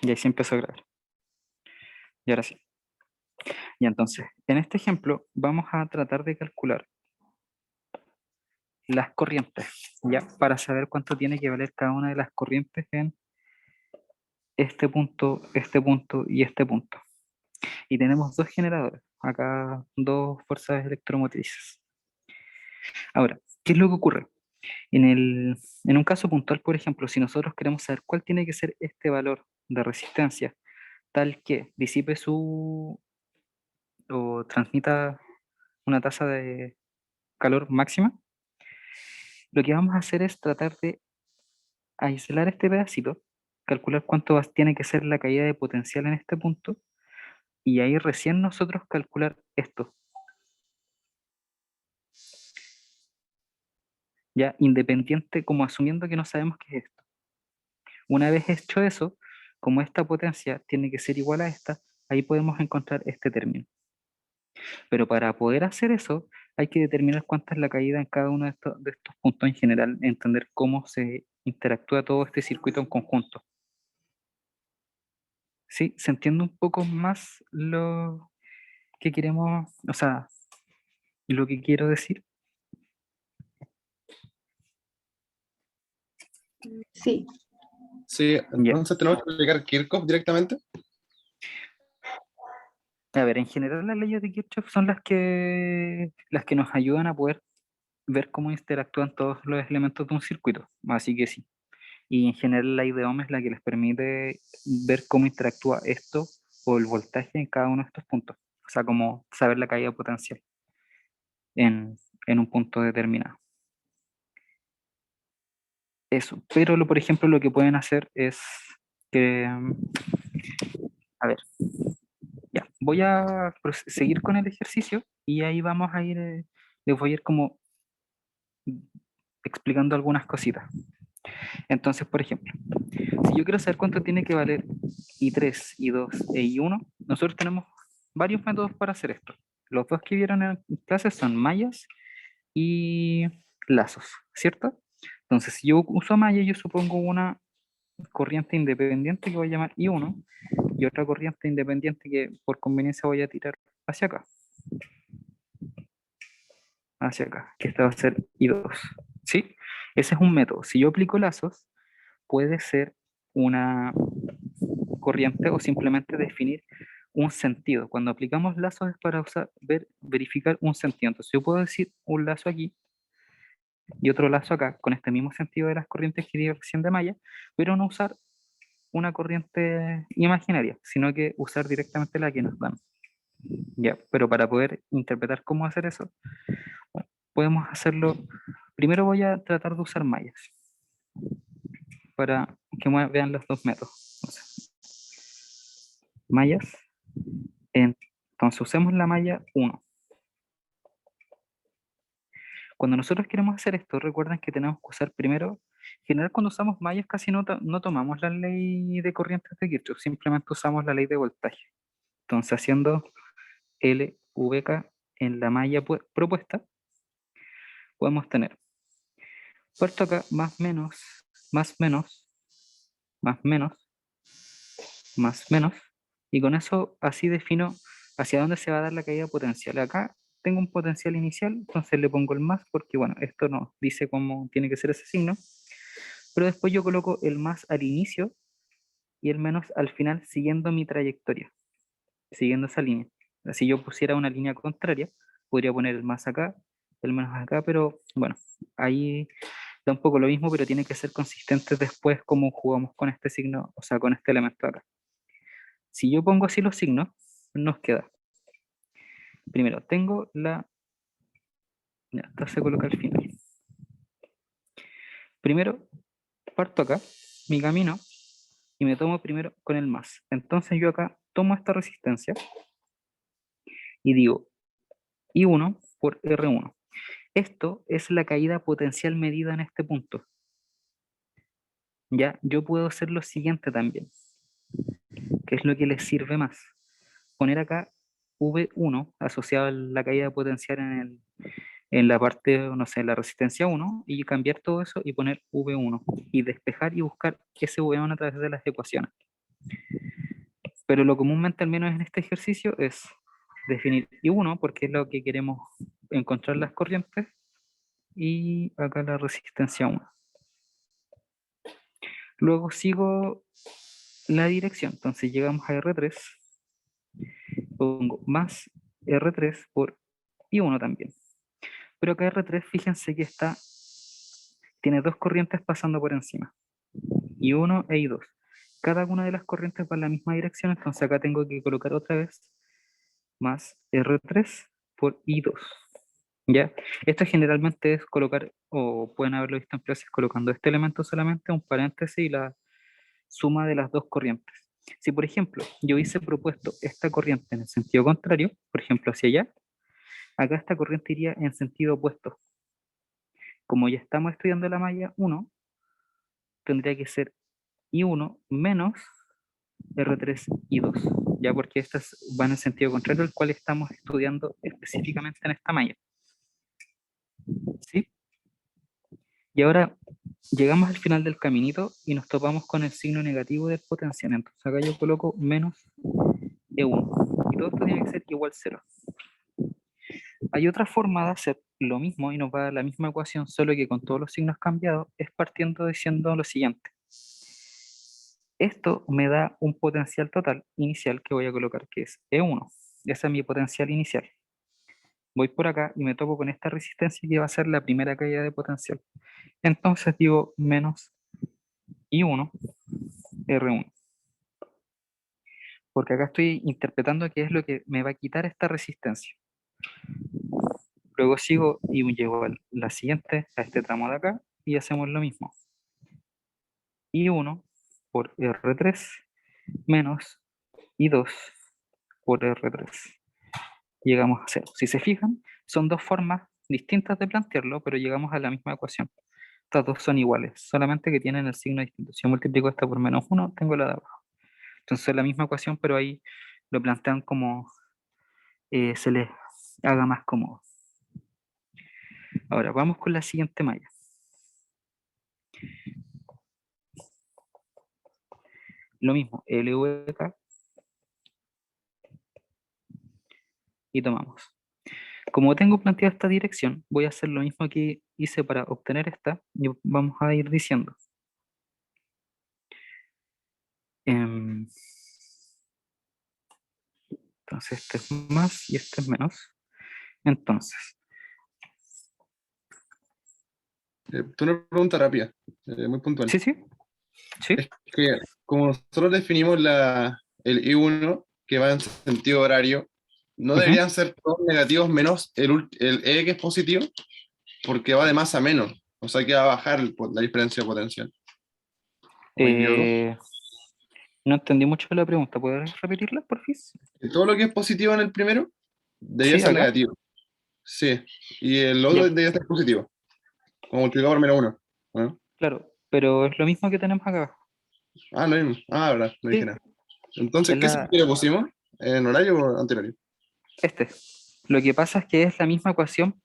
Y ahí sí empezó a grabar. Y ahora sí. Y entonces, en este ejemplo, vamos a tratar de calcular las corrientes, ¿ya? Para saber cuánto tiene que valer cada una de las corrientes en este punto y este punto. Y tenemos dos generadores, acá dos fuerzas electromotrices. Ahora, ¿qué es lo que ocurre? En un caso puntual, por ejemplo, si nosotros queremos saber cuál tiene que ser este valor de resistencia, tal que disipe o transmita una tasa de calor máxima, lo que vamos a hacer es tratar de aislar este pedacito, calcular tiene que ser la caída de potencial en este punto, y ahí recién nosotros calcular esto, ya independiente, como asumiendo que no sabemos qué es esto. Una vez hecho eso, como esta potencia tiene que ser igual a esta, ahí podemos encontrar este término. Pero para poder hacer eso, hay que determinar cuánta es la caída en cada uno de estos puntos en general, entender cómo se interactúa todo este circuito en conjunto. ¿Sí? ¿Se entiende un poco más lo que queremos, o sea, lo que quiero decir? Sí. Sí, Ya. entonces tenemos que aplicar Kirchhoff directamente. A ver, en general las leyes de Kirchhoff son las que nos ayudan a poder ver cómo interactúan todos los elementos de un circuito, así que sí. Y en general la ley de Ohm es la que les permite ver cómo interactúa esto o el voltaje en cada uno de estos puntos, o sea, como saber la caída potencial en un punto determinado. Eso, pero por ejemplo lo que pueden hacer es que, a ver, ya, voy a seguir con el ejercicio y ahí vamos a ir, les voy a ir como explicando algunas cositas. Entonces, por ejemplo, si yo quiero saber cuánto tiene que valer I3, I2 e I1, nosotros tenemos varios métodos para hacer esto. Los dos que vieron en clases son mallas y lazos, ¿cierto? Entonces, si yo uso malla, yo supongo una corriente independiente que voy a llamar I1 y otra corriente independiente que por conveniencia voy a tirar hacia acá, que esta va a ser I2, ¿sí? Ese es un método. Si yo aplico lazos, puede ser una corriente o simplemente definir un sentido. Cuando aplicamos lazos es para verificar un sentido. Entonces yo puedo decir un lazo aquí y otro lazo acá, con este mismo sentido de las corrientes que di recién de malla, pero no usar una corriente imaginaria, sino que usar directamente la que nos dan. Ya, pero para poder interpretar cómo hacer eso, bueno, podemos hacerlo. Primero voy a tratar de usar mallas para que vean los dos métodos. Entonces, mallas. Entonces usemos la malla 1. Cuando nosotros queremos hacer esto, recuerden que tenemos que usar primero, en general cuando usamos mallas casi no tomamos la ley de corrientes de Kirchhoff, simplemente usamos la ley de voltaje. Entonces haciendo LVK en la malla propuesta, podemos tener puerto acá más menos, más menos, más menos, más menos, y con eso así defino hacia dónde se va a dar la caída potencial. Acá tengo un potencial inicial, entonces le pongo el más porque, bueno, esto nos dice cómo tiene que ser ese signo, pero después yo coloco el más al inicio y el menos al final siguiendo mi trayectoria, siguiendo esa línea. Si yo pusiera una línea contraria, podría poner el más acá, el menos acá, pero bueno, ahí da un poco lo mismo, pero tiene que ser consistente después como jugamos con este signo, o sea, con este elemento acá. Si yo pongo así los signos, nos queda. Primero, tengo la... Ya, esta se coloca al final. Primero, parto acá, mi camino, y me tomo primero con el más. Entonces yo acá tomo esta resistencia y digo I1 por R1. Esto es la caída potencial medida en este punto. Ya, yo puedo hacer lo siguiente también, que es lo que les sirve más. Poner acá V1 asociado a la caída potencial en la parte, no sé, la resistencia 1 y cambiar todo eso y poner V1 y despejar y buscar ese V1 a través de las ecuaciones. Pero lo comúnmente, al menos en este ejercicio, es definir I1, porque es lo que queremos encontrar las corrientes, y acá la resistencia 1. Luego sigo la dirección, entonces llegamos a R3, pongo más R3 por I1 también. Pero acá R3, fíjense que tiene dos corrientes pasando por encima, I1 e I2. Cada una de las corrientes va en la misma dirección, entonces acá tengo que colocar otra vez más R3 por I2. ¿Ya? Esto generalmente es colocar, o pueden haberlo visto en clases, colocando este elemento solamente, un paréntesis y la suma de las dos corrientes. Si, por ejemplo, yo hubiese propuesto esta corriente en el sentido contrario, por ejemplo, hacia allá, acá esta corriente iría en sentido opuesto. Como ya estamos estudiando la malla 1, tendría que ser I1 menos R3 I2, ya porque estas van en sentido contrario al cual estamos estudiando específicamente en esta malla. ¿Sí? Y ahora llegamos al final del caminito y nos topamos con el signo negativo del potencial. Entonces acá yo coloco menos E1. Y todo esto tiene que ser igual a 0. Hay otra forma de hacer lo mismo y nos va a dar la misma ecuación, solo que con todos los signos cambiados, es partiendo diciendo lo siguiente. Esto me da un potencial total inicial que voy a colocar, que es E1. Ese es mi potencial inicial. Voy por acá y me topo con esta resistencia que va a ser la primera caída de potencial. Entonces digo menos I1 R1. Porque acá estoy interpretando qué es lo que me va a quitar esta resistencia. Luego sigo y llego a la siguiente, a este tramo de acá, y hacemos lo mismo. I1 por R3 menos I2 por R3. Llegamos a 0. Si se fijan, son dos formas distintas de plantearlo, pero llegamos a la misma ecuación. Estas dos son iguales, solamente que tienen el signo distinto. Si yo multiplico esta por menos 1, tengo la de abajo. Entonces es la misma ecuación, pero ahí lo plantean como se les haga más cómodo. Ahora, vamos con la siguiente malla. Lo mismo, LVK, y tomamos. Como tengo planteada esta dirección, voy a hacer lo mismo que hice para obtener esta, y vamos a ir diciendo. Em, entonces este es más y este es menos. Entonces, Una pregunta rápida, muy puntual. sí, sí, sí, Es que como nosotros definimos el I1 que va en sentido horario, ¿no ujú. deberían ser todos negativos menos el E que es positivo? Porque va de más a menos. O sea que va a bajar la diferencia potencial. ¿O me equivoco? Eh, no entendí mucho la pregunta, ¿puedes repetirla, por favor? Que todo lo que es positivo en el primero debería Sí, ser acá. negativo. Sí. Y el Ya, otro debería ser positivo. Como multiplicado por menos uno. ¿No? claro, pero es lo mismo que tenemos acá. Ah, lo mismo. Ah, verdad, no dije Sí, nada. Entonces, es ¿qué sentido le pusimos? ¿En horario o antihorario? este. Lo que pasa es que es la misma ecuación,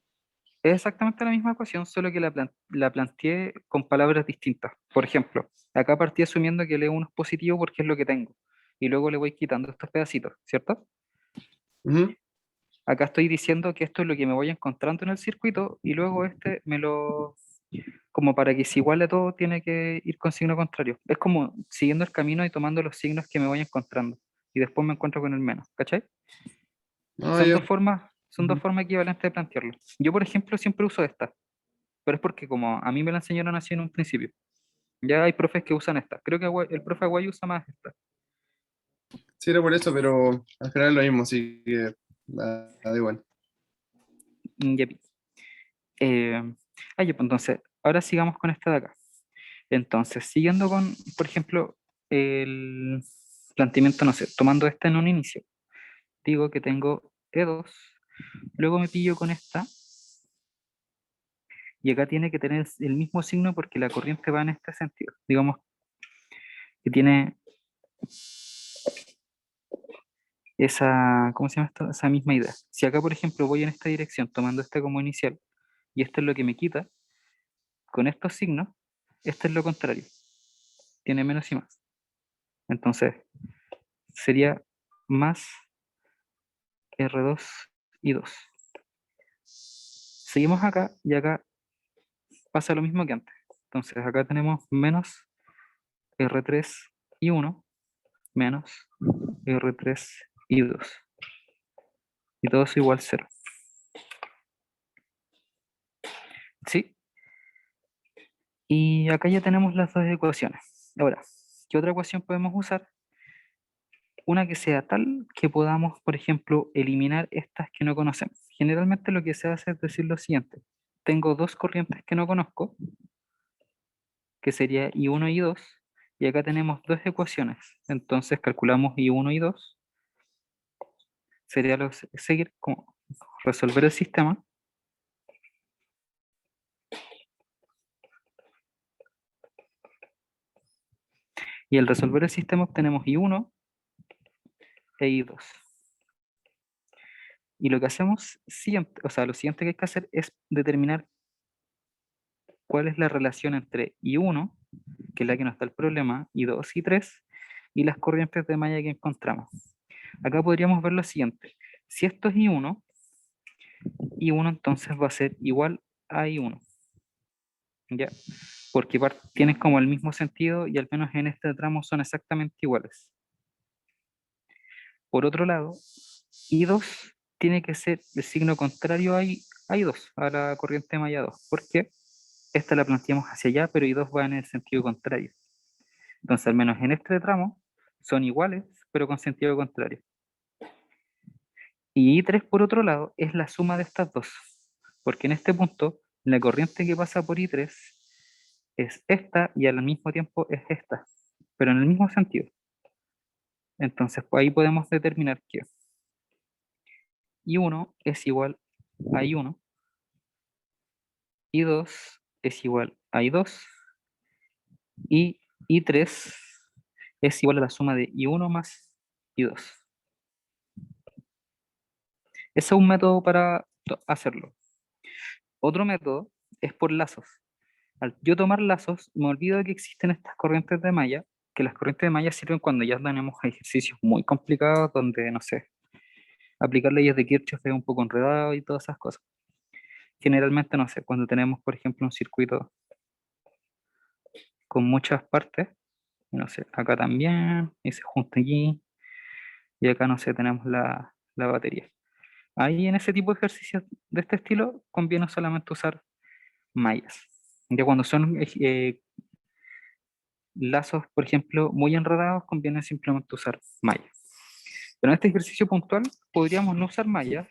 es exactamente la misma ecuación, solo que la planteé con palabras distintas. Por ejemplo, acá partí asumiendo que el E1 es positivo porque es lo que tengo, y luego le voy quitando estos pedacitos, ¿cierto? Ujú. Acá estoy diciendo que esto es lo que me voy encontrando en el circuito, y luego este como para que se iguale todo, tiene que ir con signo contrario. Es como siguiendo el camino y tomando los signos que me voy encontrando, y después me encuentro con el menos, ¿cachai? Ah, ya. Son dos formas equivalentes de plantearlo. Yo, por ejemplo, siempre uso esta, pero es porque como a mí me la enseñaron así en un principio. Ya hay profes que usan esta. Creo que el profe Aguay usa más esta. Sí, era por eso, pero al final es lo mismo, así que da igual. Yepi. Eh, ya, pues, entonces, ahora sigamos con esta de acá. Entonces, siguiendo con, por ejemplo, el planteamiento, no sé, tomando esta en un inicio, digo que tengo E2, luego me pillo con esta, y acá tiene que tener el mismo signo porque la corriente va en este sentido. Digamos que tiene esa, ¿cómo se llama esto? Esa misma idea. Si acá, por ejemplo, voy en esta dirección tomando este como inicial, y esto es lo que me quita, con estos signos, esto es lo contrario, tiene menos y más. Entonces, sería más R2 y 2. Seguimos acá y acá pasa lo mismo que antes. Entonces acá tenemos menos R3 y 1 menos R3 y 2. Y todo es igual a 0. ¿Sí? Y acá ya tenemos las dos ecuaciones. Ahora, ¿qué otra ecuación podemos usar? Una que sea tal que podamos, por ejemplo, eliminar estas que no conocemos. Generalmente lo que se hace es decir lo siguiente. Tengo dos corrientes que no conozco, que sería I1 y I2, y acá tenemos dos ecuaciones. Entonces calculamos I1 y I2. Sería seguir como resolver el sistema. Y al resolver el sistema obtenemos I1 e I2. Y lo que hacemos siguiente, o sea, lo siguiente que hay que hacer es determinar cuál es la relación entre I1, que es la que nos da el problema, I2 y 3, y las corrientes de malla que encontramos. Acá podríamos ver lo siguiente. Si esto es I1, I1 entonces va a ser igual a I1. ¿Ya? Porque tienen como el mismo sentido y al menos en este tramo son exactamente iguales. Por otro lado, I2 tiene que ser el signo contrario a I2, a la corriente malla 2, porque esta la planteamos hacia allá, pero I2 va en el sentido contrario. Entonces, al menos en este tramo, son iguales, pero con sentido contrario. Y I3, por otro lado, es la suma de estas dos, porque en este punto, la corriente que pasa por I3 es esta y al mismo tiempo es esta, pero en el mismo sentido. Entonces, pues ahí podemos determinar que I1 es igual a I1, I2 es igual a I2, y I3 es igual a la suma de I1 más I2. Ese es un método para hacerlo. Otro método es por lazos. Al yo tomar lazos, me olvido de que existen estas corrientes de malla, que las corrientes de malla sirven cuando ya tenemos ejercicios muy complicados, donde, no sé, aplicar leyes de Kirchhoff es un poco enredado y todas esas cosas. Generalmente, no sé, cuando tenemos, por ejemplo, un circuito con muchas partes, no sé, acá también, y se junta allí, y acá, no sé, tenemos la batería. Ahí en ese tipo de ejercicios de este estilo conviene solamente usar mallas. Ya cuando son lazos, por ejemplo, muy enredados, conviene simplemente usar mallas. Pero en este ejercicio puntual podríamos no usar mallas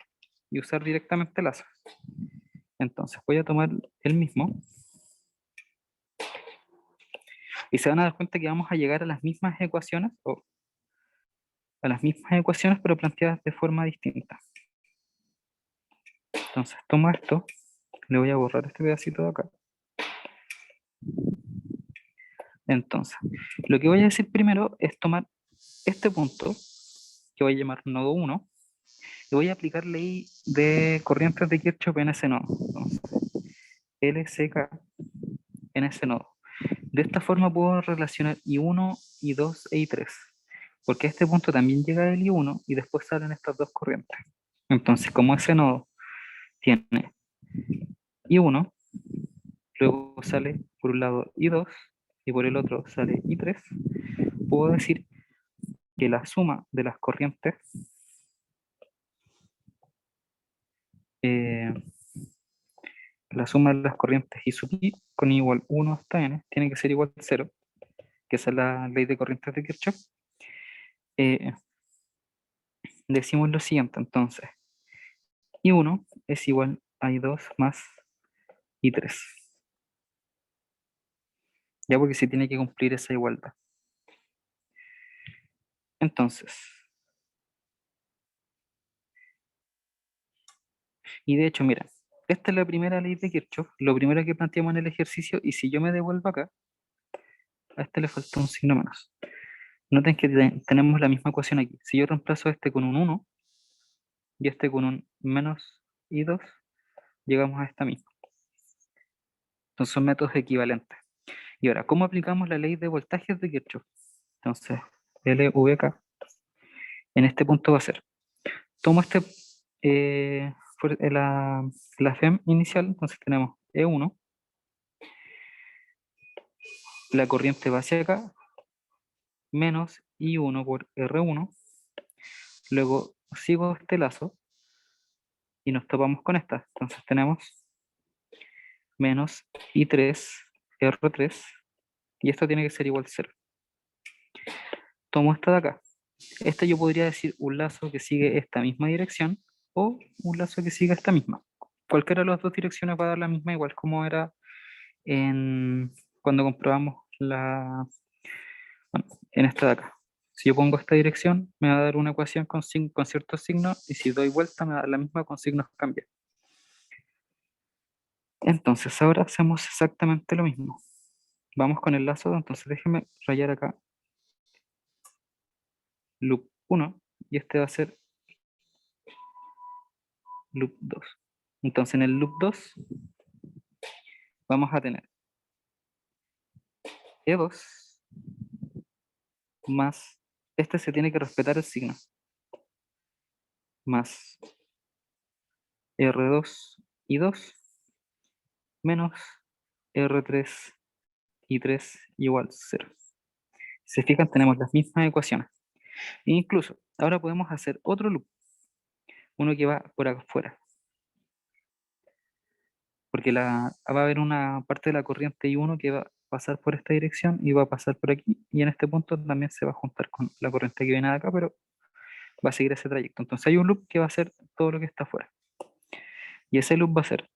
y usar directamente lazos. Entonces voy a tomar el mismo y se van a dar cuenta que vamos a llegar a las mismas ecuaciones o a las mismas ecuaciones pero planteadas de forma distinta. Entonces tomo esto, le voy a borrar este pedacito de acá. Entonces, lo que voy a decir primero es tomar este punto, que voy a llamar nodo 1, y voy a aplicar ley de corrientes de Kirchhoff en ese nodo. Entonces, LCK en ese nodo. De esta forma puedo relacionar I1, I2 e I3, porque a este punto también llega el I1 y después salen estas dos corrientes. Entonces, como ese nodo tiene I1, luego sale por un lado I2 y por el otro sale I3, puedo decir que la suma de las corrientes eh, la suma de las corrientes I sub I con I igual 1 hasta n tiene que ser igual a 0, que esa es la ley de corrientes de Kirchhoff. Eh, Decimos lo siguiente, entonces, I1 es igual a I2 más I3. Ya porque se tiene que cumplir esa igualdad. Entonces, y de hecho, mira, esta es la primera ley de Kirchhoff, lo primero que planteamos en el ejercicio, y si yo me devuelvo acá, a este le falta un signo menos. Noten que tenemos la misma ecuación aquí. Si yo reemplazo este con un 1 y este con un menos I2, llegamos a esta misma. Entonces son métodos equivalentes. Y ahora, ¿cómo aplicamos la ley de voltajes de Kirchhoff? Entonces, LVK En este punto va a ser, tomo la FEM inicial, entonces tenemos E1, la corriente va hacia acá, menos I1 por R1, luego sigo este lazo y nos topamos con esta, entonces tenemos menos I3, R3, y esto tiene que ser igual a 0. Tomo esta de acá. Este yo podría decir un lazo que sigue esta misma dirección o un lazo que siga esta misma. Cualquiera de las dos direcciones va a dar la misma, igual como era cuando comprobamos bueno, en esta de acá. Si yo pongo esta dirección, me va a dar una ecuación con ciertos signos, y si doy vuelta, me va a dar la misma con signos cambiados. Entonces, ahora hacemos exactamente lo mismo. Vamos con el lazo, entonces déjenme rayar acá loop 1, y este va a ser loop 2. Entonces, en el loop 2 vamos a tener E2 más, este se tiene que respetar el signo, más R2 y 2 menos R3 y 3 igual 0. Si se fijan, tenemos las mismas ecuaciones. E incluso, ahora podemos hacer otro loop, uno que va por afuera, porque va a haber una parte de la corriente I1 que va a pasar por esta dirección y va a pasar por aquí, y en este punto también se va a juntar con la corriente que viene de acá, pero va a seguir ese trayecto. Entonces hay un loop que va a hacer todo lo que está afuera, y ese loop va a ser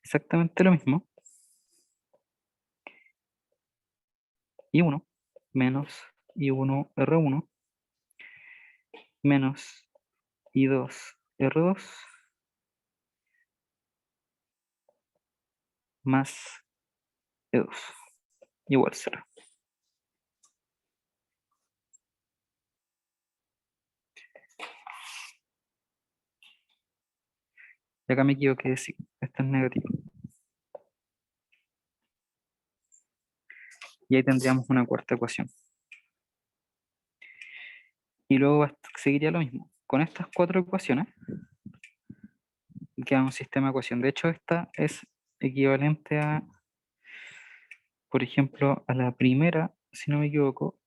exactamente lo mismo, I1 menos I1 R1 menos I2 R2 más E2 igual 0. Y acá me equivoqué de signo, esto es negativo. Y ahí tendríamos una cuarta ecuación. Y luego seguiría lo mismo. Con estas cuatro ecuaciones queda un sistema de ecuación. De hecho, esta es equivalente a, por ejemplo, a la primera, si no me equivoco,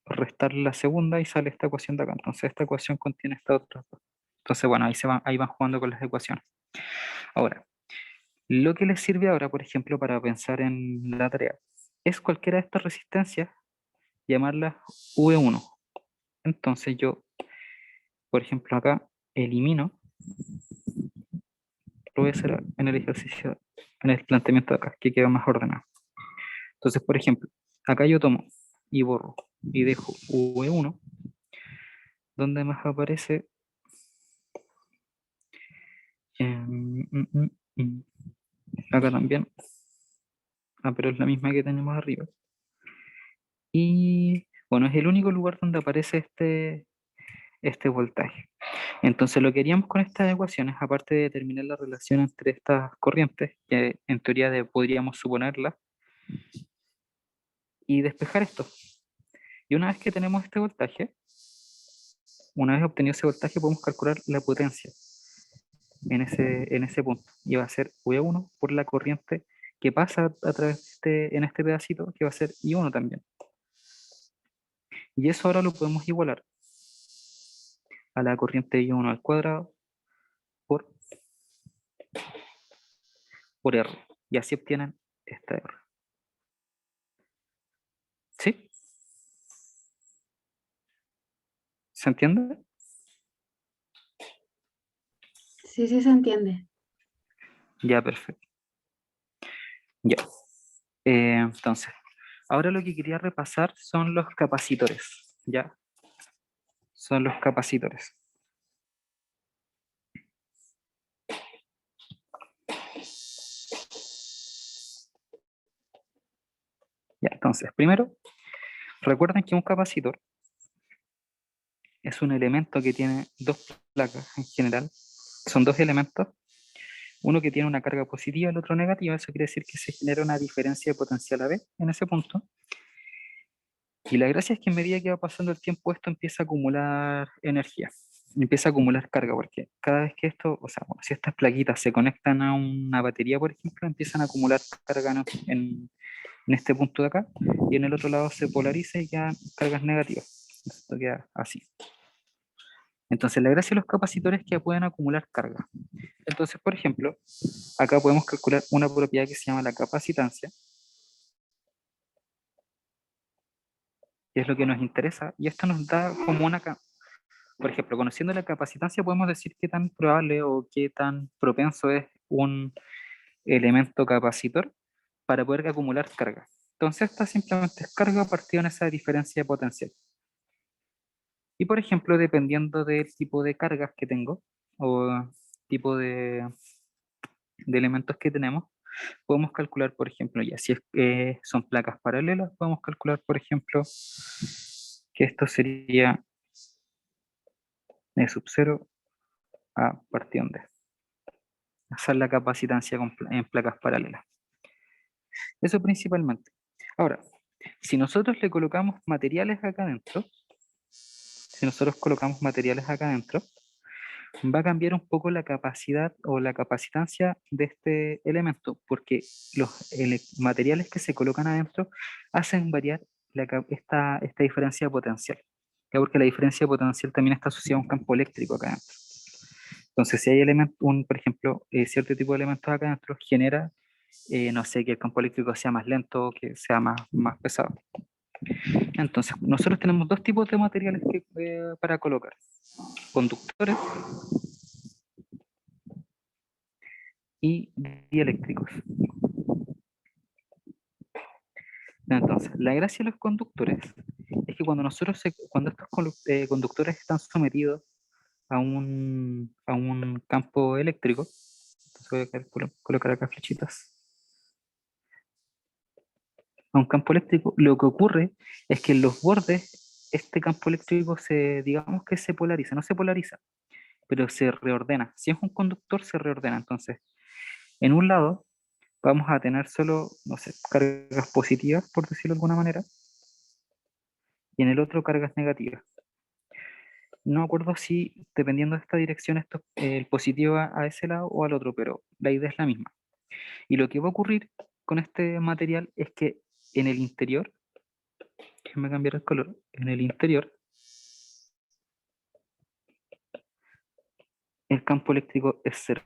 restar la segunda y sale esta ecuación de acá. Entonces esta ecuación contiene estas otras dos. Entonces, bueno, ahí van jugando con las ecuaciones. Ahora, lo que les sirve ahora, por ejemplo, para pensar en la tarea, es cualquiera de estas resistencias, llamarlas V1. Entonces yo, por ejemplo, acá elimino, lo voy a hacer en el ejercicio, en el planteamiento de acá, que queda más ordenado. Entonces, por ejemplo, acá yo tomo y borro y dejo V1, donde más aparece acá también. Pero es la misma que tenemos arriba. Y bueno, es el único lugar donde aparece este voltaje. Entonces lo que haríamos con estas ecuaciones, aparte de determinar la relación entre estas corrientes, que en teoría podríamos suponerla, y despejar esto. Y una vez que tenemos este voltaje, una vez obtenido ese voltaje, podemos calcular la potencia en ese punto. Y va a ser V1 por la corriente que pasa a través en este pedacito, que va a ser I1 también. Y eso ahora lo podemos igualar a la corriente I1 al cuadrado por R. Y así obtienen esta R. ¿Sí? ¿Se entiende? Sí, sí se entiende. Ya, perfecto. Ya. Entonces, ahora lo que quería repasar son los capacitores. ¿Ya? Son los capacitores. Ya, entonces, primero, recuerden que un capacitor es un elemento que tiene dos placas en general. Son dos elementos, uno que tiene una carga positiva y el otro negativa. Eso quiere decir que se genera una diferencia de potencial a B en ese punto. Y la gracia es que a medida que va pasando el tiempo, esto empieza a acumular energía, empieza a acumular carga, porque cada vez que esto, o sea, bueno, si estas plaquitas se conectan a una batería, por ejemplo, empiezan a acumular carga en este punto de acá, y en el otro lado se polariza y quedan cargas negativas. Esto queda así. Entonces, la gracia de los capacitores es que pueden acumular carga. Entonces, por ejemplo, acá podemos calcular una propiedad que se llama la capacitancia, que es lo que nos interesa, y esto nos da como por ejemplo, conociendo la capacitancia podemos decir qué tan probable o qué tan propenso es un elemento capacitor para poder acumular carga. Entonces esta simplemente es carga partida en esa diferencia de potencial. Y por ejemplo, dependiendo del tipo de cargas que tengo o tipo de elementos que tenemos, podemos calcular, por ejemplo, ya si son placas paralelas, podemos calcular, por ejemplo, que esto sería E sub 0 a partición de. Esa es la capacitancia en placas paralelas. Eso principalmente. Ahora, si nosotros le colocamos materiales acá adentro, va a cambiar un poco la capacidad o la capacitancia de este elemento, porque los materiales que se colocan adentro hacen variar esta diferencia potencial. ¿Ya? Porque la diferencia potencial también está asociada a un campo eléctrico acá adentro. Entonces, si hay por ejemplo, cierto tipo de elementos acá adentro, genera, no sé, que el campo eléctrico sea más lento, que sea más pesado. Entonces, nosotros tenemos dos tipos de materiales para colocar. Conductores y dieléctricos. Entonces, la gracia de los conductores es que cuando estos conductores están sometidos a un campo eléctrico, entonces voy a colocar acá flechitas, a un campo eléctrico, lo que ocurre es que en los bordes este campo eléctrico digamos que se polariza, no se polariza, pero se reordena. Si es un conductor, se reordena. Entonces, en un lado vamos a tener solo, no sé, cargas positivas, por decirlo de alguna manera, y en el otro cargas negativas. No me acuerdo si, dependiendo de esta dirección, el positivo va a ese lado o al otro, pero la idea es la misma. Y lo que va a ocurrir con este material es que en el interior, déjenme cambiar el color, en el interior, el campo eléctrico es cero.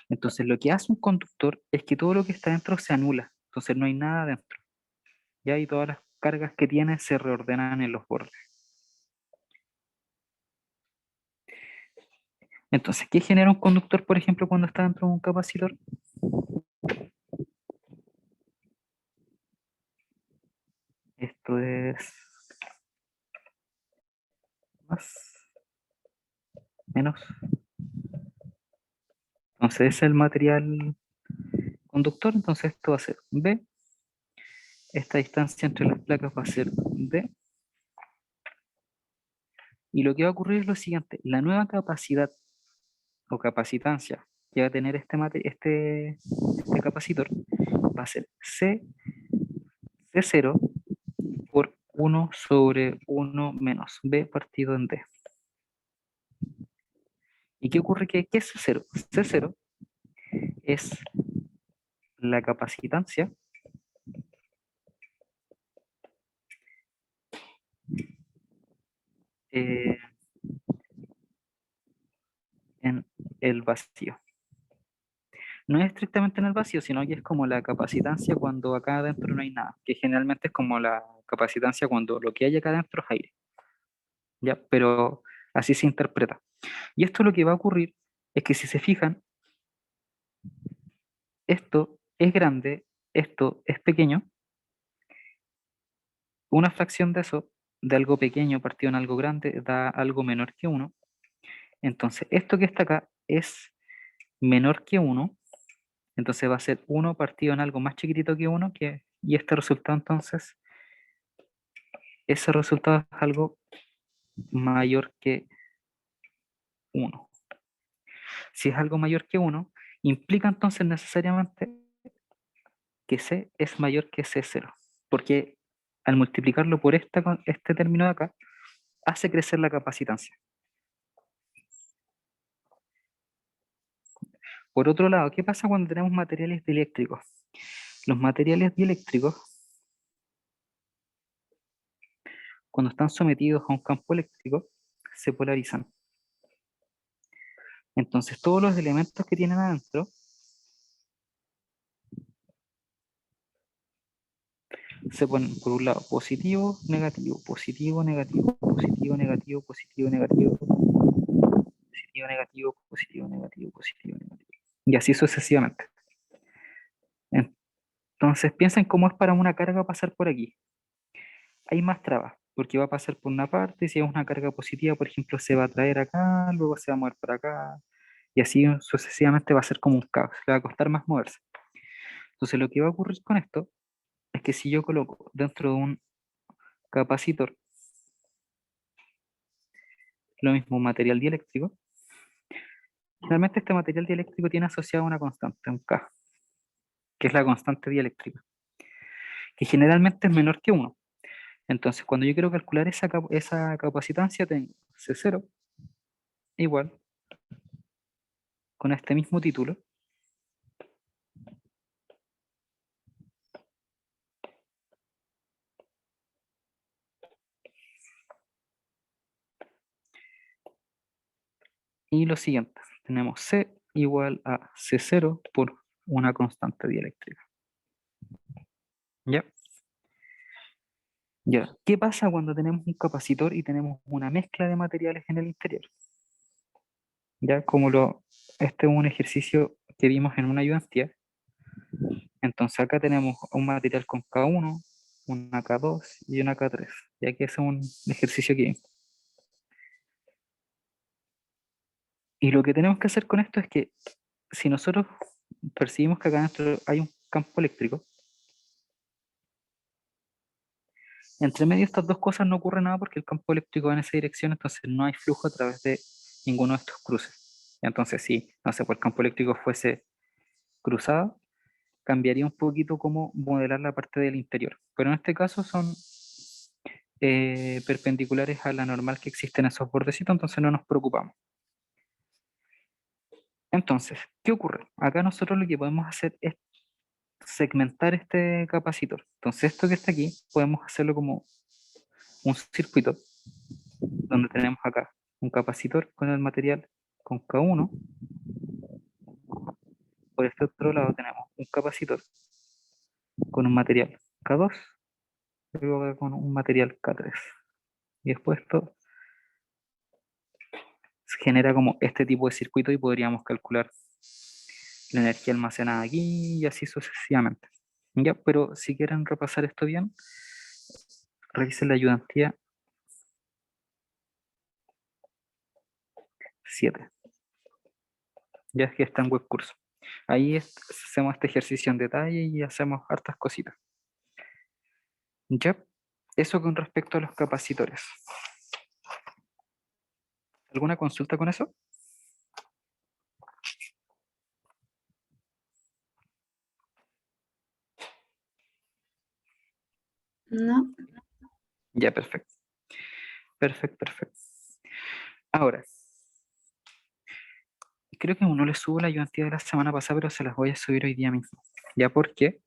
Entonces, lo que hace un conductor es que todo lo que está dentro se anula. Entonces, no hay nada dentro. ¿Ya? Y todas las cargas que tiene se reordenan en los bordes. Entonces, ¿qué genera un conductor, por ejemplo, cuando está dentro de un capacitor? Esto es más, menos. Entonces, es el material conductor. Entonces, esto va a ser B. Esta distancia entre las placas va a ser D. Y lo que va a ocurrir es lo siguiente. La nueva capacidad o capacitancia que va a tener este capacitor va a ser C0 por 1 sobre 1 menos B partido en D. ¿Y qué ocurre? ¿Qué es C0? C0 es la capacitancia eh, en el vacío. No es estrictamente en el vacío, sino que es como la capacitancia cuando acá adentro no hay nada, que generalmente es como la capacitancia cuando lo que hay acá adentro es aire. ¿Ya? Pero así se interpreta. Y esto lo que va a ocurrir es que si se fijan, esto es grande, esto es pequeño, una fracción de eso, de algo pequeño partido en algo grande, da algo menor que 1. Entonces, esto que está acá es menor que 1, entonces va a ser 1 partido en algo más chiquitito que 1, y este resultado entonces, ese resultado es algo mayor que 1. Si es algo mayor que 1, implica entonces necesariamente que C es mayor que C0. porque al multiplicarlo por este término de acá, hace crecer la capacitancia. Por otro lado, ¿qué pasa cuando tenemos materiales dieléctricos? Los materiales dieléctricos, cuando están sometidos a un campo eléctrico, se polarizan. Entonces, todos los elementos que tienen adentro se ponen, por un lado, positivo, negativo, positivo, negativo, positivo, negativo, positivo, negativo, positivo, negativo, positivo, negativo, positivo, negativo. Y así sucesivamente. Entonces, piensen cómo es para una carga pasar por aquí. Hay más trabas, porque va a pasar por una parte, y si es una carga positiva, por ejemplo, se va a traer acá, luego se va a mover para acá, y así sucesivamente va a ser como un caos, le va a costar más moverse. Entonces, lo que va a ocurrir con esto es que si yo coloco dentro de un capacitor lo mismo material dieléctrico, generalmente este material dieléctrico tiene asociado una constante, un K, que es la constante dieléctrica, que generalmente es menor que 1. Entonces, cuando yo quiero calcular esa capacitancia, tengo C0 igual, con este mismo título, y lo siguiente, tenemos C igual a C0 por una constante dieléctrica. ¿Ya? Ya. ¿Qué pasa cuando tenemos un capacitor y tenemos una mezcla de materiales en el interior? Ya, este es un ejercicio que vimos en una ayudantía. Entonces acá tenemos un material con K1, una K2 y una K3. Ya que es un ejercicio que vimos. Y lo que tenemos que hacer con esto es que si nosotros percibimos que acá dentro hay un campo eléctrico, entre medio de estas dos cosas no ocurre nada porque el campo eléctrico va en esa dirección, entonces no hay flujo a través de ninguno de estos cruces. Entonces, si, no sé, pues el campo eléctrico fuese cruzado, cambiaría un poquito cómo modelar la parte del interior. Pero en este caso son perpendiculares a la normal que existe en esos bordecitos, entonces no nos preocupamos. Entonces, ¿qué ocurre? Acá nosotros lo que podemos hacer es segmentar este capacitor. Entonces, esto que está aquí, podemos hacerlo como un circuito donde tenemos acá un capacitor con el material con K1. Por este otro lado tenemos un capacitor con un material K2 y luego acá con un material K3. Y después esto genera como este tipo de circuito y podríamos calcular la energía almacenada aquí y así sucesivamente. Ya, pero si quieren repasar esto bien, revisen la ayudantía 7. Ya es que está en web curso. Ahí hacemos este ejercicio en detalle y hacemos hartas cositas. Ya, eso con respecto a los capacitores. ¿Alguna consulta con eso? No, Ya, perfecto. Perfecto, perfecto. Ahora, creo que uno le subo la ayudantía de la semana pasada, pero se las voy a subir hoy día mismo. Ya porque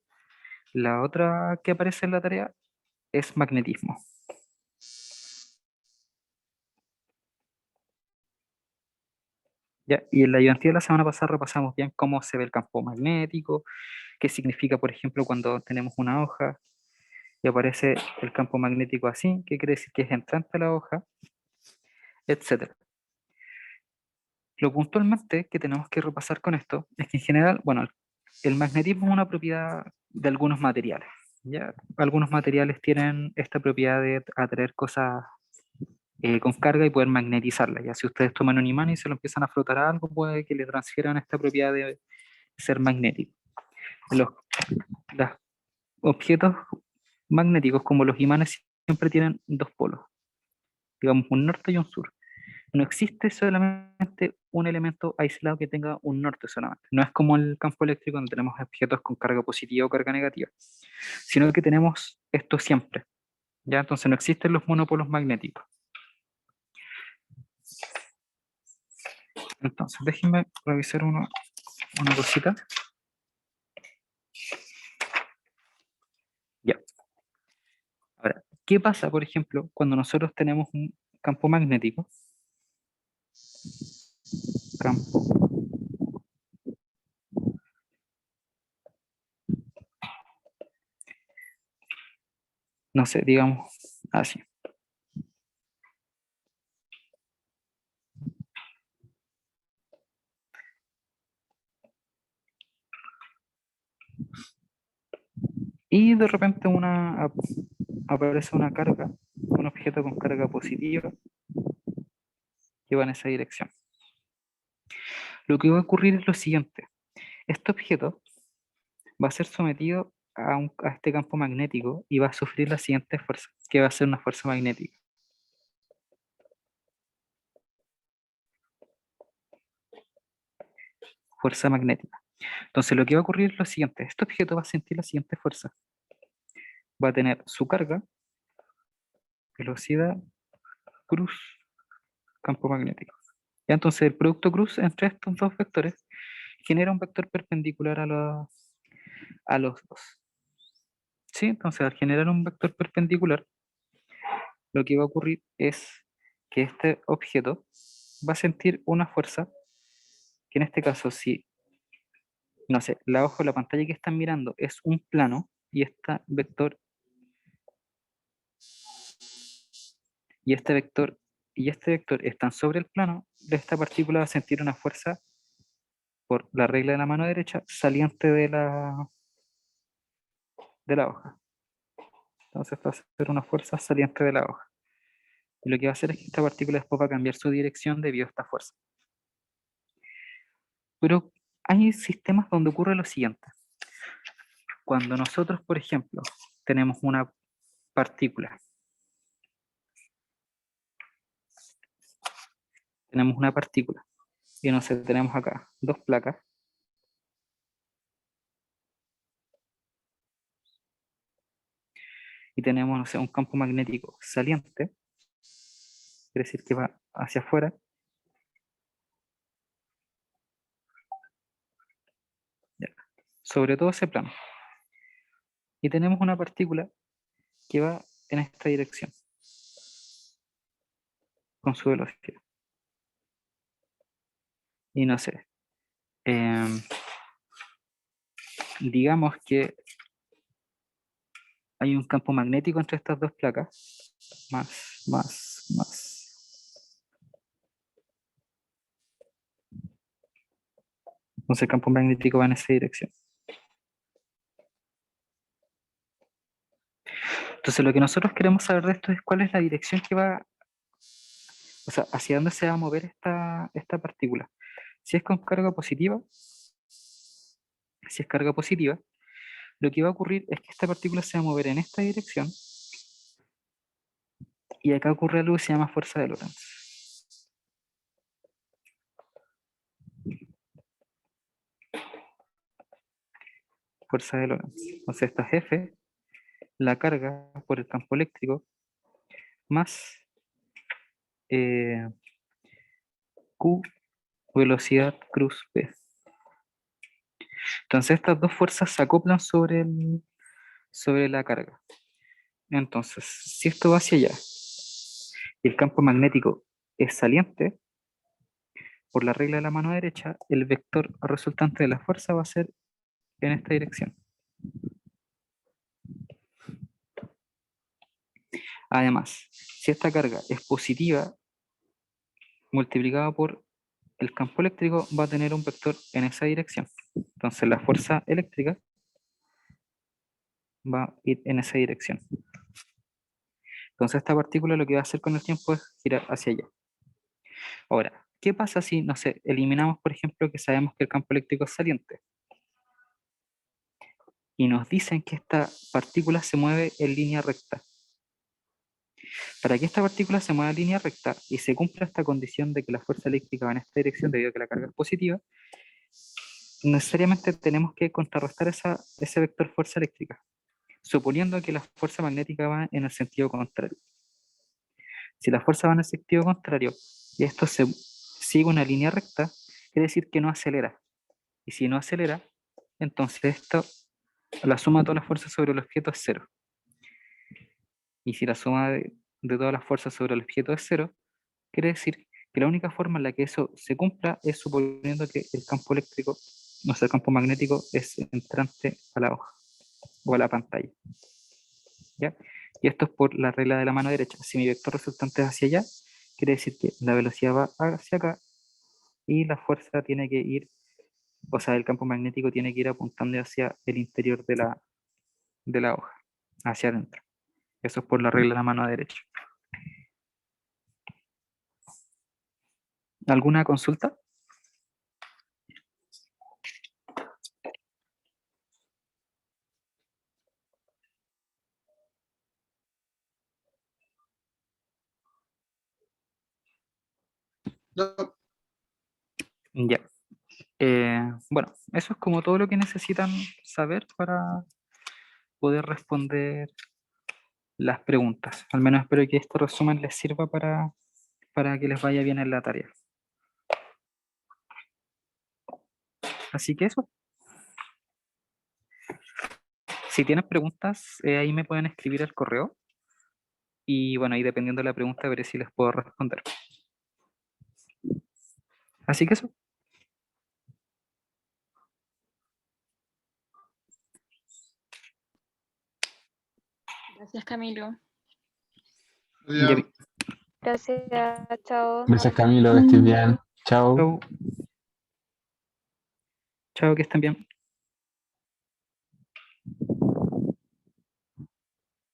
la otra que aparece en la tarea es magnetismo. ¿Ya? Y en la ayudantía de la semana pasada repasamos bien cómo se ve el campo magnético, qué significa, por ejemplo, cuando tenemos una hoja y aparece el campo magnético así, qué quiere decir que es entrante a la hoja, etcétera. Lo puntualmente que tenemos que repasar con esto es que en general, bueno, el magnetismo es una propiedad de algunos materiales. ¿Ya? Algunos materiales tienen esta propiedad de atraer cosas con carga y poder magnetizarlas. Ya si ustedes toman un imán y se lo empiezan a frotar a algo, puede que le transfieran esta propiedad de ser magnético. Los objetos magnéticos como los imanes siempre tienen dos polos, digamos un norte y un sur. No existe solamente un elemento aislado que tenga un norte solamente. No es como el campo eléctrico donde tenemos objetos con carga positiva o carga negativa, sino que tenemos esto siempre. ¿Ya? Entonces no existen los monopolos magnéticos. Entonces, déjenme revisar una cosita. Ya. Ahora, ¿qué pasa, por ejemplo, cuando nosotros tenemos un campo magnético? Campo. No sé, digamos así. Y de repente aparece una carga, un objeto con carga positiva que va en esa dirección. Lo que va a ocurrir es lo siguiente. Este objeto va a ser sometido a este campo magnético y va a sufrir la siguiente fuerza, que va a ser una fuerza magnética. Fuerza magnética. Entonces lo que va a ocurrir es lo siguiente. Este objeto va a sentir la siguiente fuerza. Va a tener su carga, velocidad, cruz, campo magnético. Ya, entonces el producto cruz entre estos dos vectores genera un vector perpendicular a los dos. ¿Sí? Entonces al generar un vector perpendicular, lo que va a ocurrir es que este objeto va a sentir una fuerza, que en este caso si, no sé, la hoja o la pantalla que están mirando es un plano y y este vector y este vector están sobre el plano, de esta partícula va a sentir una fuerza por la regla de la mano derecha saliente de la hoja. Entonces va a ser una fuerza saliente de la hoja. Y lo que va a hacer es que esta partícula después va a cambiar su dirección debido a esta fuerza. Pero hay sistemas donde ocurre lo siguiente. Cuando nosotros, por ejemplo, tenemos una partícula, y no sé, tenemos acá dos placas, y tenemos, no sé, un campo magnético saliente, quiere decir que va hacia afuera, ya, sobre todo ese plano. Y tenemos una partícula que va en esta dirección, con su velocidad. Y no sé, digamos que hay un campo magnético entre estas dos placas, más. Entonces el campo magnético va en esa dirección. Entonces lo que nosotros queremos saber de esto es cuál es la dirección que va, o sea, hacia dónde se va a mover esta partícula. Si es con carga positiva, si es carga positiva, lo que va a ocurrir es que esta partícula se va a mover en esta dirección y acá ocurre algo que se llama fuerza de Lorentz. Fuerza de Lorentz. Entonces esta es F, la carga por el campo eléctrico, más Q, velocidad cruz P. Entonces estas dos fuerzas se acoplan sobre la carga. Entonces, si esto va hacia allá y el campo magnético es saliente, por la regla de la mano derecha, el vector resultante de la fuerza va a ser en esta dirección. Además, si esta carga es positiva, multiplicada por el campo eléctrico, va a tener un vector en esa dirección. Entonces la fuerza eléctrica va a ir en esa dirección. Entonces esta partícula lo que va a hacer con el tiempo es girar hacia allá. Ahora, ¿qué pasa si, no sé, eliminamos, por ejemplo, que sabemos que el campo eléctrico es saliente? Y nos dicen que esta partícula se mueve en línea recta. Para que esta partícula se mueva en línea recta y se cumpla esta condición de que la fuerza eléctrica va en esta dirección debido a que la carga es positiva, necesariamente tenemos que contrarrestar ese vector fuerza eléctrica, suponiendo que la fuerza magnética va en el sentido contrario. Si la fuerza va en el sentido contrario y esto sigue una línea recta, quiere decir que no acelera. Y si no acelera, entonces esto, la suma de todas las fuerzas sobre el objeto es cero. Y si la suma de todas las fuerzas sobre el objeto es cero, quiere decir que la única forma en la que eso se cumpla es suponiendo que el campo eléctrico, o sea, el campo magnético es entrante a la hoja o a la pantalla. ¿Ya? Y esto es por la regla de la mano derecha. Si mi vector resultante es hacia allá, quiere decir que la velocidad va hacia acá y la fuerza tiene que ir, o sea, el campo magnético tiene que ir apuntando hacia el interior de la hoja, hacia adentro. Eso es por la regla de la mano derecha. ¿Alguna consulta? No, Ya. Bueno, eso es como todo lo que necesitan saber para poder responder las preguntas. Al menos espero que este resumen les sirva para que les vaya bien en la tarea. Así que eso. Si tienen preguntas, ahí me pueden escribir al correo. Y bueno, ahí dependiendo de la pregunta, veré si les puedo responder. Así que eso. Gracias, Camilo. ya. Ya, Gracias, chao. Gracias, Camilo, que estés bien. Chao. chao. Chao, que estén bien.